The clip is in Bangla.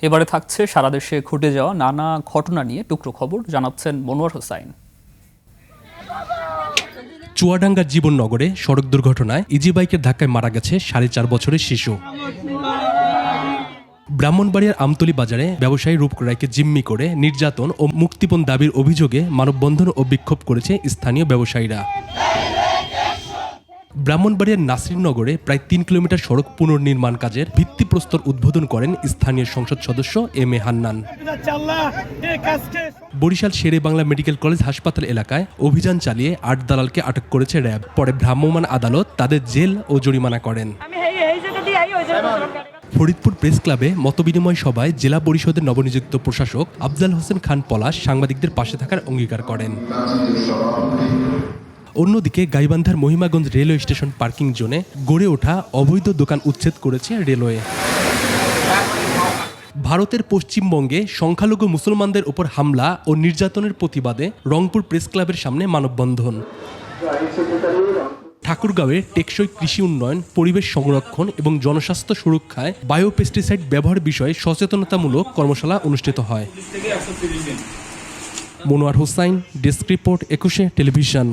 এবারে থাকছে সারা দেশে ঘটে যাওয়া নানা ঘটনা নিয়ে টুকরো খবর, জানাচ্ছেন মনোয়ার হোসাইন। চুয়াডাঙ্গার জীবননগরে সড়ক দুর্ঘটনায় ইজি বাইকের ধাক্কায় মারা গেছে 4.5 বছরের শিশু। ব্রাহ্মণবাড়িয়ার আমতলী বাজারে ব্যবসায়ী রূপক রায়কে জিম্মি করে নির্যাতন ও মুক্তিপণ দাবির অভিযোগে মানববন্ধন ও বিক্ষোভ করেছে স্থানীয় ব্যবসায়ীরা। ব্রাহ্মণবাড়িয়ার নাসিরনগরে প্রায় 3 কিলোমিটার সড়ক পুনর্নির্মাণ কাজের ভিত্তিপ্রস্তর উদ্বোধন করেন স্থানীয় সংসদ সদস্য M A Hannan. Barishal Shere Bangla medical college হাসপাতাল এলাকায় অভিযান চালিয়ে 8 দালালকে আটক করেছে র্যাব। পরে ভ্রাম্যমাণ আদালত তাদের জেল ও জরিমানা করেন। ফরিদপুর প্রেস ক্লাবে মতবিনিময় সভায় জেলা পরিষদের নবনিযুক্ত প্রশাসক আফজাল হোসেন খান পলাশ সাংবাদিকদের পাশে থাকার অঙ্গীকার করেন। অন্যদিকে গাইবান্ধার মহিমাগঞ্জ রেলওয়ে স্টেশন পার্কিং জোনে গড়ে ওঠা অবৈধ দোকান উচ্ছেদ করেছে রেলওয়ে। ভারতের পশ্চিমবঙ্গে সংখ্যালঘু মুসলমানদের উপর হামলা ও নির্যাতনের প্রতিবাদে রংপুর প্রেস ক্লাবের সামনে মানববন্ধন। ঠাকুরগাঁওয়ে টেকসই কৃষি উন্নয়ন, পরিবেশ সংরক্ষণ এবং জনস্বাস্থ্য সুরক্ষায় বায়োপেস্টিসাইড ব্যবহার বিষয়ে সচেতনতামূলক কর্মশালা অনুষ্ঠিত হয়। Monowar Hossain, desk report, 21 television.